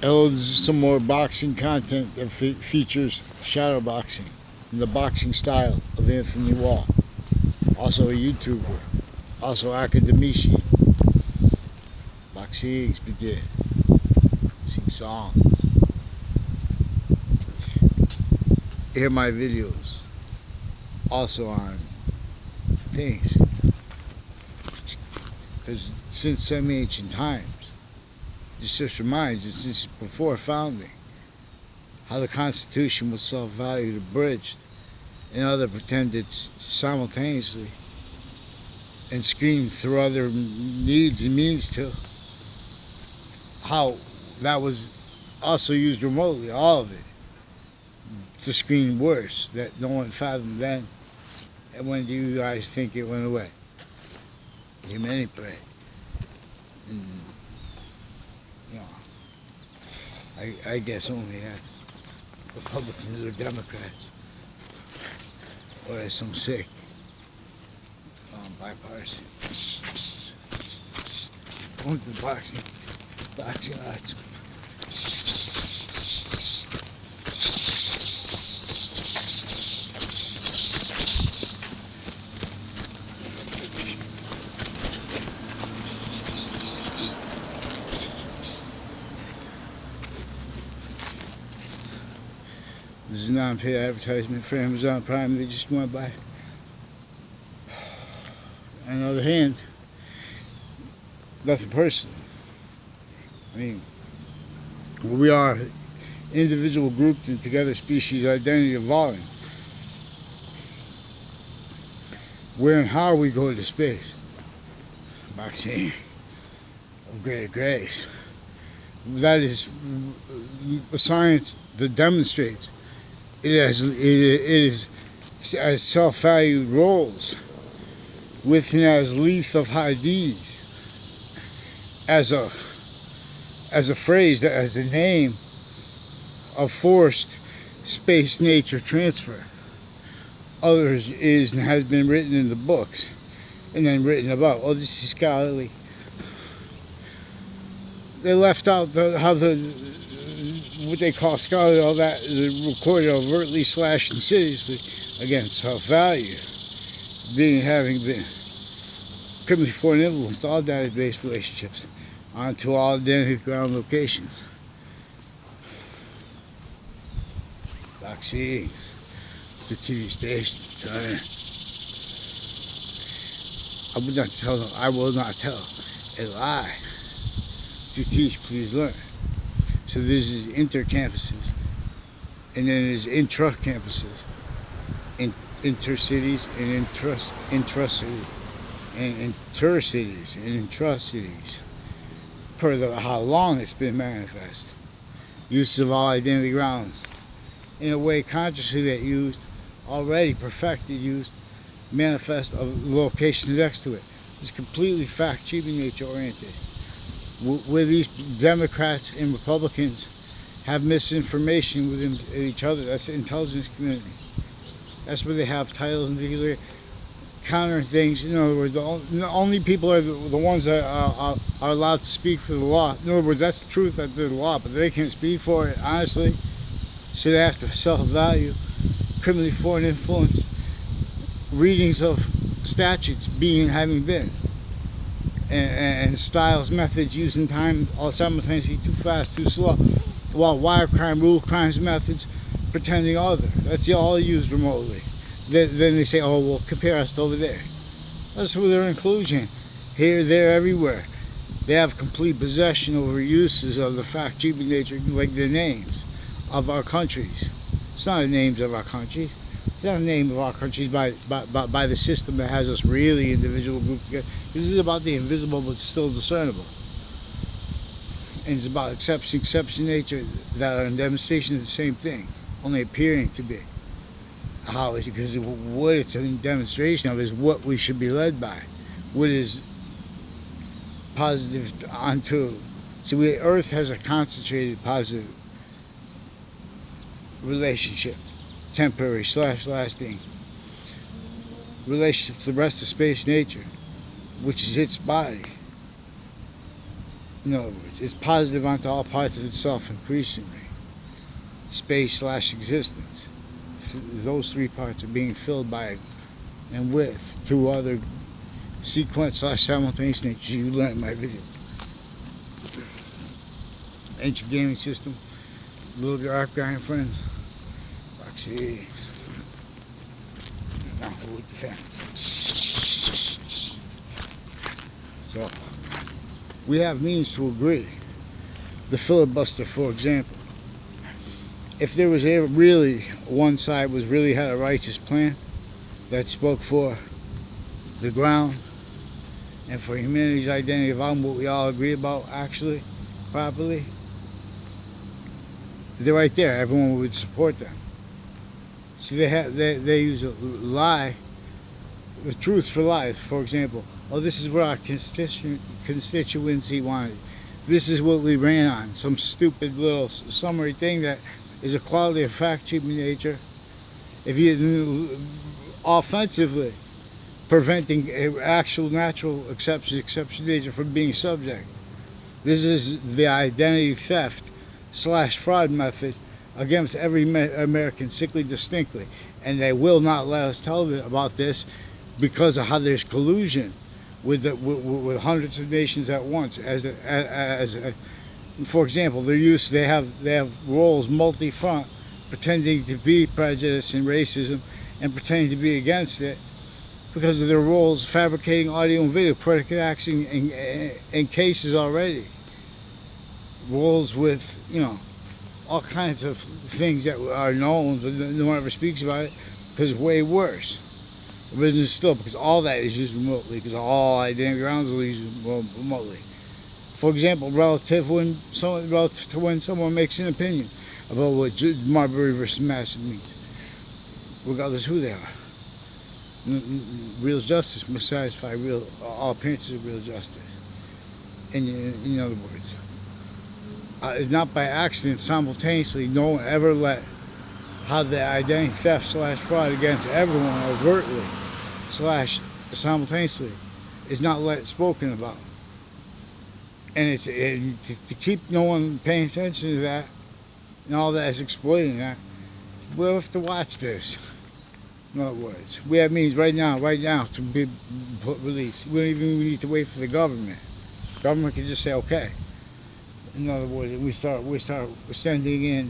Hello, this is some more boxing content that features shadow boxing in the boxing style of Anthony Wall. Also a YouTuber. Also academician. Boxing begin. Sing songs. Hear my videos. Also on things. Because since semi-ancient times, this just reminds us, since before founding, how the Constitution was self-valued, abridged, and other pretended simultaneously, and screamed through other needs and means to, how that was also used remotely, all of it, to screen worse, that no one fathomed then. And when do you guys think it went away? Humanity pray. And, you know, I guess only as Republicans or Democrats, or as some say, bipartisan. Going to the boxing arts. This is a non-paid advertisement for Amazon Prime. They just went by. On the other hand, nothing personal. I mean, we are individual, grouped, and together species identity evolving. Where and how we go to space? Boxing of greater grace. That is a science that demonstrates it is as self-valued roles within as Leith of Hadith as a phrase, as a name of forced space nature transfer. Others is and has been written in the books and then written about. Oh, this is scholarly. They left out what they call scholarly, all that is recorded overtly, slashed, and seriously against self-value, having been criminally foreign influenced all database relationships onto all identity ground locations. Vaccines, strategic space, time. I will not tell a lie. To teach, please learn. So this is inter-campuses, and then there's intra-campuses, inter-cities, and intra-cities, and inter-cities, and intra-cities, per how long it's been manifest. Use of all identity grounds, in a way consciously that used, already perfected, used, manifest of locations next to it. It's completely fact-cheating nature-oriented. Where these Democrats and Republicans have misinformation within each other. That's the intelligence community. That's where they have titles and things like countering things. In other words, the only people are the ones that are allowed to speak for the law. In other words, that's the truth, that they're the law, but they can't speak for it, honestly. So they have to self-value, criminally foreign influence, readings of statutes having been. And styles, methods, using time all simultaneously, too fast, too slow. While wire crime, rule crimes, methods, pretending other. That's all used remotely. Then they say, oh, well, compare us to over there. That's where their inclusion. Here, there, everywhere. They have complete possession over uses of the fact-cheating nature, like the names of our countries. It's not the names of our countries. It's not the name of our countries by the system that has us really individual grouped together. This is about the invisible but still discernible. And it's about exception nature that are in demonstration of the same thing, only appearing to be. How is it? Because what it's a demonstration of is what we should be led by. What is positive onto. See, Earth has a concentrated positive relationship. Temporary / lasting relationship to the rest of space nature, which is its body. In other words, it's positive onto all parts of itself increasingly. Space/existence. Those three parts are being filled by and with two other sequence/simultaneous natures you learned in my video. Ancient gaming system, little dark guy and friends. Roxy. Now with the fan. So we have means to agree. The filibuster, for example. If there was ever really one side was really had a righteous plan that spoke for the ground and for humanity's identity of what we all agree about actually properly, they're right there. Everyone would support them. See, they use a lie, the truth for lies. For example, oh, this is what our constituency wanted. This is what we ran on. Some stupid little summary thing that is a quality of fact cheap in nature. If you offensively preventing actual natural exception nature from being subject. This is the identity theft/fraud method against every American, sickly distinctly, and they will not let us tell them about this because of how there's collusion with hundreds of nations at once. For example, they have roles multi-front, pretending to be prejudice and racism, and pretending to be against it because of their roles fabricating audio and video, predicate acting in cases already. Roles with, all kinds of things that are known, but no one ever speaks about it because it's way worse. Business still, because all that is used remotely, because all identity grounds are used remotely. For example, relative to when someone makes an opinion about what Marbury versus Madison means, regardless who they are. Real justice must satisfy all appearances of real justice. In other words, not by accident, simultaneously, no one ever let how the identity theft/fraud against everyone overtly /simultaneously is not let spoken about. And to keep no one paying attention to that and all that is exploiting that, we'll have to watch this. In other words, we have means right now to be put relief. We don't even need to wait for the government. The government can just say okay. In other words, we start sending in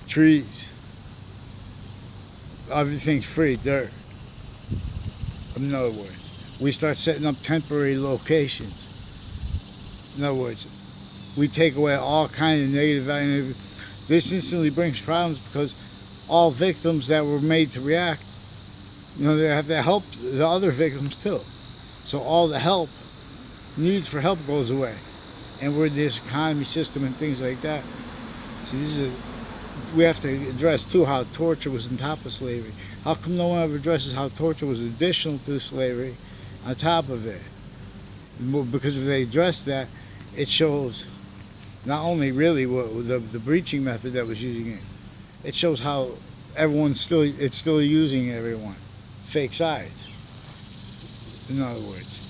trees. Everything's free, dirt. In other words, we start setting up temporary locations. In other words, we take away all kinds of negative value. This instantly brings problems because all victims that were made to react, they have to help the other victims too. So all the needs for help goes away. And we're in this economy system and things like that. See, we have to address too how torture was on top of slavery. How come no one ever addresses how torture was additional to slavery on top of it? Because if they address that, it shows not only really what the breaching method that was using it, it shows how it's still using everyone. Fake sides. In other words.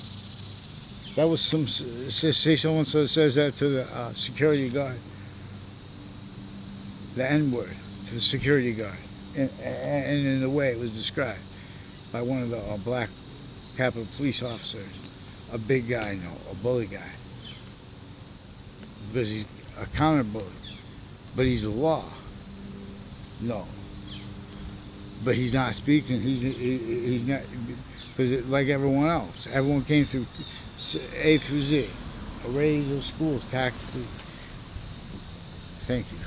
That was someone says that to the security guard. The N-word to the security guard. And in the way it was described by one of the black Capitol Police officers. A big guy, a bully guy. Because he's a counter bully. But he's the law. No. But he's not speaking. He's not, because like everyone else, everyone came through A through Z, arrays of schools tactically. Thank you.